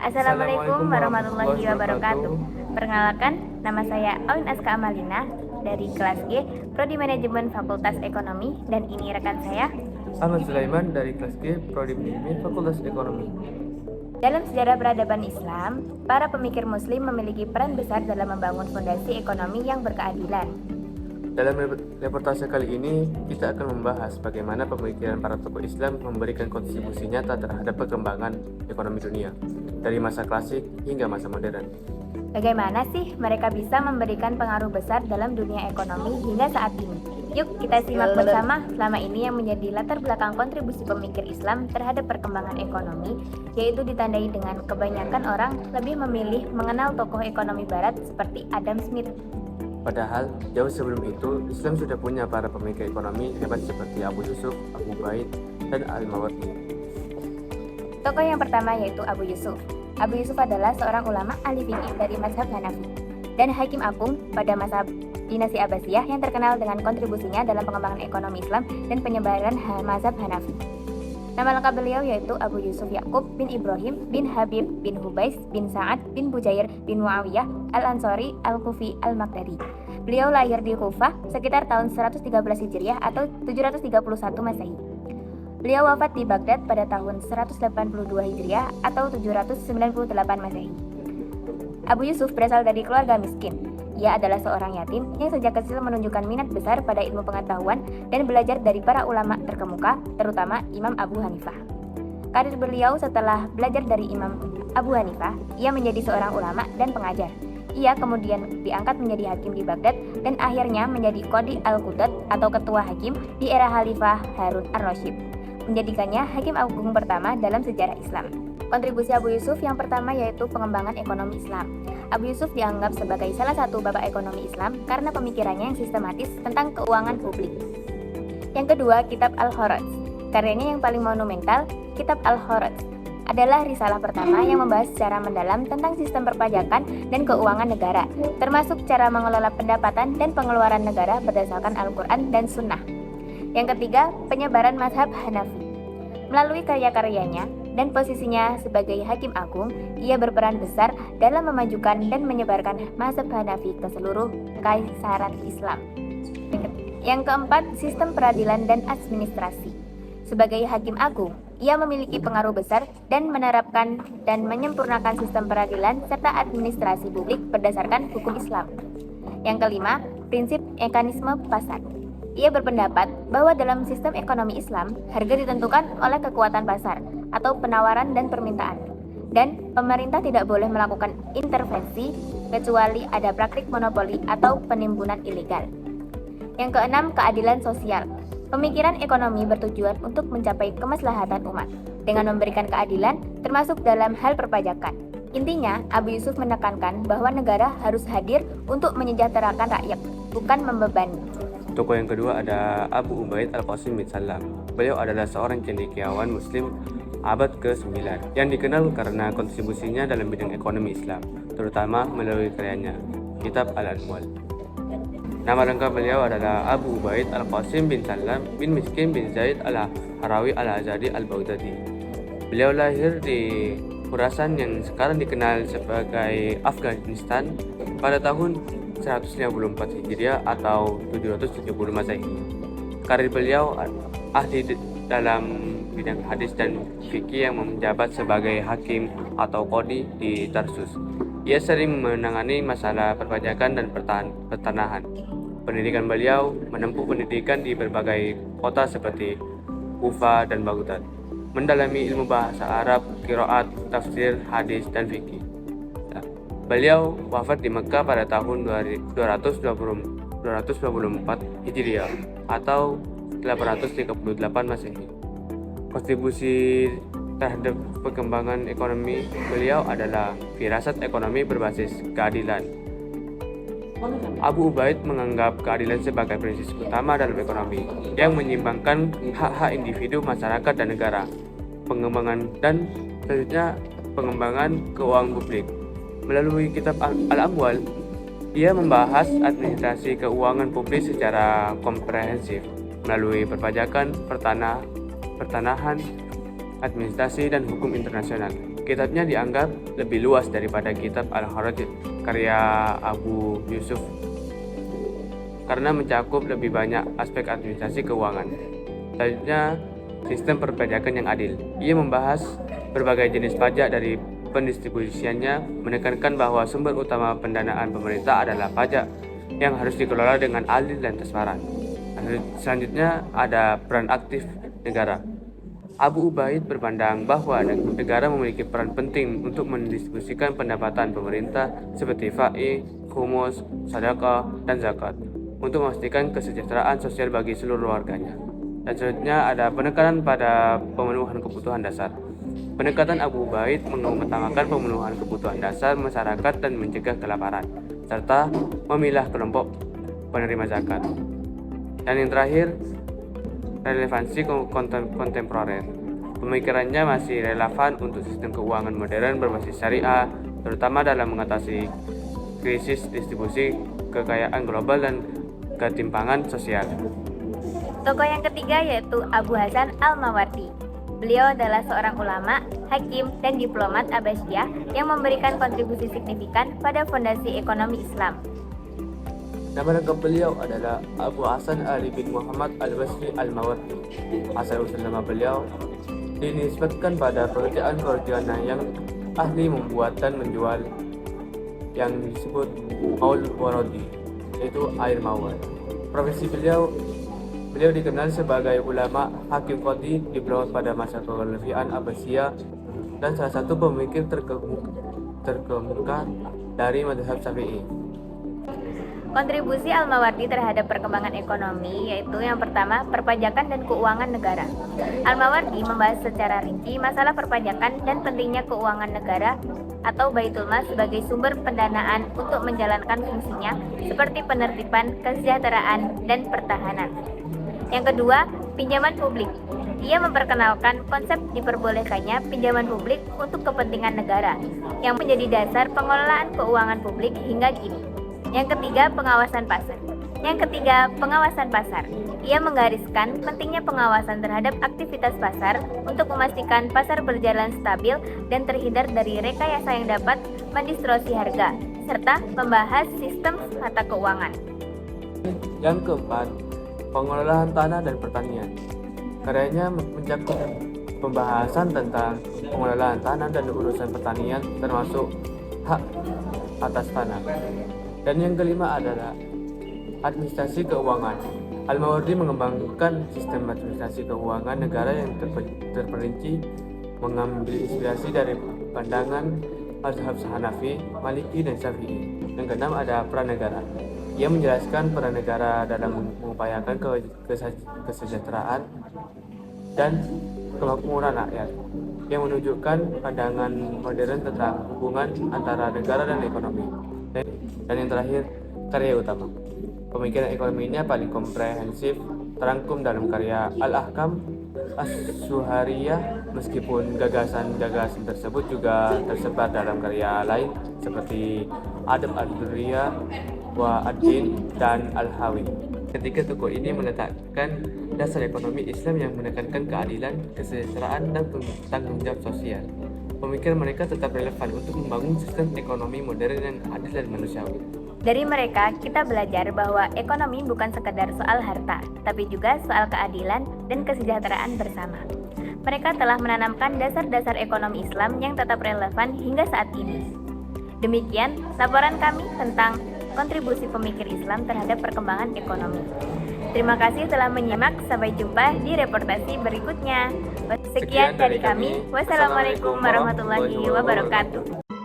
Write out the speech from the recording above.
Assalamualaikum warahmatullahi wabarakatuh. Perkenalkan, nama saya Aulin Aska Amalina dari kelas G, Prodi Manajemen Fakultas Ekonomi, dan ini rekan saya. Ahmad Sulaiman dari kelas G, Prodi Manajemen Fakultas Ekonomi. Dalam sejarah peradaban Islam, para pemikir Muslim memiliki peran besar dalam membangun fondasi ekonomi yang berkeadilan. Dalam reportase kali ini, kita akan membahas bagaimana pemikiran para tokoh Islam memberikan kontribusi nyata terhadap perkembangan ekonomi dunia, dari masa klasik hingga masa modern. Bagaimana sih mereka bisa memberikan pengaruh besar dalam dunia ekonomi hingga saat ini? Yuk kita simak bersama selama ini yang menjadi latar belakang kontribusi pemikir Islam terhadap perkembangan ekonomi, yaitu ditandai dengan kebanyakan orang lebih memilih mengenal tokoh ekonomi barat seperti Adam Smith. Padahal, jauh sebelum itu, Islam sudah punya para pemikir ekonomi hebat seperti Abu Yusuf, Abu Ubaid, dan Al-Mawardi. Tokoh yang pertama yaitu Abu Yusuf. Abu Yusuf adalah seorang ulama ahli fikih dari mazhab Hanafi dan hakim agung pada masa dinasti Abbasiyah yang terkenal dengan kontribusinya dalam pengembangan ekonomi Islam dan penyebaran mazhab Hanafi. Nama lengkap beliau yaitu Abu Yusuf Yaqub bin Ibrahim bin Habib bin Hubais bin Sa'ad bin Bujair bin Muawiyah Al-Ansari Al-Kufi Al-Maghdadi. Beliau lahir di Kufah sekitar tahun 113 Hijriah atau 731 Masehi. Beliau wafat di Baghdad pada tahun 182 Hijriah atau 798 Masehi. Abu Yusuf berasal dari keluarga miskin. Ia adalah seorang yatim yang sejak kecil menunjukkan minat besar pada ilmu pengetahuan dan belajar dari para ulama terkemuka, terutama Imam Abu Hanifah. Karir beliau setelah belajar dari Imam Abu Hanifah, ia menjadi seorang ulama dan pengajar. Ia kemudian diangkat menjadi hakim di Baghdad dan akhirnya menjadi Qadi Al-Qudat atau ketua hakim di era Khalifah Harun Ar-Rasyid, menjadikannya hakim agung pertama dalam sejarah Islam. Kontribusi Abu Yusuf yang pertama yaitu pengembangan ekonomi Islam. Abu Yusuf dianggap sebagai salah satu bapak ekonomi Islam karena pemikirannya yang sistematis tentang keuangan publik. Yang kedua, Kitab Al-Kharaj. Karyanya yang paling monumental, Kitab Al-Kharaj, adalah risalah pertama yang membahas secara mendalam tentang sistem perpajakan dan keuangan negara, termasuk cara mengelola pendapatan dan pengeluaran negara berdasarkan Al-Quran dan Sunnah. Yang ketiga, penyebaran mazhab Hanafi. Melalui karya-karyanya dan posisinya sebagai hakim agung, ia berperan besar dalam memajukan dan menyebarkan mazhab Hanafi ke seluruh kaisaran Islam. Yang keempat, sistem peradilan dan administrasi. Sebagai hakim agung, ia memiliki pengaruh besar dan menerapkan dan menyempurnakan sistem peradilan serta administrasi publik berdasarkan hukum Islam. Yang kelima, prinsip mekanisme pasar. Ia berpendapat bahwa dalam sistem ekonomi Islam, harga ditentukan oleh kekuatan pasar atau penawaran dan permintaan. Dan pemerintah tidak boleh melakukan intervensi kecuali ada praktik monopoli atau penimbunan ilegal. Yang keenam, keadilan sosial. Pemikiran ekonomi bertujuan untuk mencapai kemaslahatan umat dengan memberikan keadilan termasuk dalam hal perpajakan. Intinya, Abu Yusuf menekankan bahwa negara harus hadir untuk menyejahterakan rakyat, bukan membebani. Tokoh yang kedua ada Abu Ubaid Al-Qasim bin Salam. Beliau adalah seorang cendekiawan Muslim abad ke-9 yang dikenal karena kontribusinya dalam bidang ekonomi Islam, terutama melalui karyanya Kitab Al-Amwal. Nama lengkap beliau adalah Abu Ubaid Al-Qasim bin Salam bin Miskin bin Zaid Al-Harawi Al-Azadi Al-Baghdadi. Beliau lahir di Khurasan yang sekarang dikenal sebagai Afghanistan pada tahun 154 Hijriah atau 770 Masehi. Karir beliau ahli dalam bidang hadis dan fikih yang menjabat sebagai hakim atau qadi di Tarsus. Ia sering menangani masalah perpajakan dan pertanahan. Pendidikan beliau menempuh pendidikan di berbagai kota seperti Kufah dan Baghdad, mendalami ilmu bahasa Arab, qiraat, tafsir, hadis, dan fikih. Beliau wafat di Mekah pada tahun 224 Hijriah atau 838 Masehi. Kontribusi terhadap perkembangan ekonomi beliau adalah firasat ekonomi berbasis keadilan. Abu Ubaid menganggap keadilan sebagai prinsip utama dalam ekonomi yang menyeimbangkan hak-hak individu, masyarakat, dan negara. Pengembangan dan selanjutnya pengembangan keuangan publik. Melalui Kitab Al-Amwal, ia membahas administrasi keuangan publik secara komprehensif melalui perpajakan, pertanahan, administrasi, dan hukum internasional. Kitabnya dianggap lebih luas daripada kitab Al-Kharaj karya Abu Yusuf karena mencakup lebih banyak aspek administrasi keuangan. Selanjutnya, sistem perpajakan yang adil. Ia membahas berbagai jenis pajak dari pendistribusiannya, menekankan bahwa sumber utama pendanaan pemerintah adalah pajak yang harus dikelola dengan adil dan transparan. Selanjutnya ada peran aktif negara. Abu Ubaid berpandang bahwa negara memiliki peran penting untuk mendistribusikan pendapatan pemerintah seperti fai, khumus, sedekah, dan zakat untuk memastikan kesejahteraan sosial bagi seluruh warganya. Dan selanjutnya ada penekanan pada pemenuhan kebutuhan dasar. Pendekatan Abu Ubaid mengutamakan pemenuhan kebutuhan dasar masyarakat dan mencegah kelaparan, serta memilah kelompok penerima zakat. Dan yang terakhir, relevansi kontemporer. Pemikirannya masih relevan untuk sistem keuangan modern berbasis syariah, terutama dalam mengatasi krisis distribusi kekayaan global dan ketimpangan sosial. Tokoh yang ketiga yaitu Abu Hasan Al-Mawardi. Beliau adalah seorang ulama, hakim, dan diplomat Abbasiyah yang memberikan kontribusi signifikan pada fondasi ekonomi Islam. Nama lengkap beliau adalah Abu Hasan Ali bin Muhammad Al-Basri Al-Mawardi. Asal-usul nama beliau dinisbatkan pada pekerjaan yang ahli membuat dan menjual yang disebut Maul Warodi, yaitu air mawar. Profesi beliau dikenal sebagai ulama, hakim qadhi, diplomat pada masa kekhalifahan Abbasiyah, dan salah satu pemikir terkemuka dari mazhab Syafi'i. Kontribusi Al-Mawardi terhadap perkembangan ekonomi yaitu yang pertama, perpajakan dan keuangan negara. Al-Mawardi membahas secara rinci masalah perpajakan dan pentingnya keuangan negara atau Baitul Mal sebagai sumber pendanaan untuk menjalankan fungsinya seperti penertiban, kesejahteraan, dan pertahanan. Yang kedua, pinjaman publik. Ia memperkenalkan konsep diperbolehkannya pinjaman publik untuk kepentingan negara yang menjadi dasar pengelolaan keuangan publik hingga kini. Yang ketiga, pengawasan pasar. Ia menggariskan pentingnya pengawasan terhadap aktivitas pasar untuk memastikan pasar berjalan stabil dan terhindar dari rekayasa yang dapat mendistorsi harga, serta membahas sistem mata keuangan. Yang keempat, pengelolaan tanah dan pertanian. Karyanya mencakup pembahasan tentang pengelolaan tanah dan urusan pertanian termasuk hak atas tanah. Dan yang kelima adalah administrasi keuangan. Al-Mawardi mengembangkan sistem administrasi keuangan negara yang terperinci, mengambil inspirasi dari pandangan mazhab Hanafi, Maliki, dan Syafi'i. Yang keenam ada peran negara. Ia menjelaskan peran negara dalam mengupayakan kesejahteraan dan kemakmuran rakyat, yang menunjukkan pandangan modern tentang hubungan antara negara dan ekonomi. Dan yang terakhir, karya utama. Pemikiran ekonominya paling komprehensif, terangkum dalam karya Al-Ahkam As-Suhariyah, meskipun gagasan-gagasan tersebut juga tersebar dalam karya lain seperti Adab Ad-Durriyah wa Ad-Din dan Al-Hawi. Ketiga tokoh ini meletakkan dasar ekonomi Islam yang menekankan keadilan, kesejahteraan, dan tanggung jawab sosial. Pemikiran mereka tetap relevan untuk membangun sistem ekonomi modern yang adil dan manusiawi. Dari mereka, kita belajar bahwa ekonomi bukan sekedar soal harta, tapi juga soal keadilan dan kesejahteraan bersama. Mereka telah menanamkan dasar-dasar ekonomi Islam yang tetap relevan hingga saat ini. Demikian laporan kami tentang kontribusi pemikir Islam terhadap perkembangan ekonomi. Terima kasih telah menyimak, sampai jumpa di reportasi berikutnya. Sekian dari kami. Wassalamualaikum warahmatullahi wabarakatuh.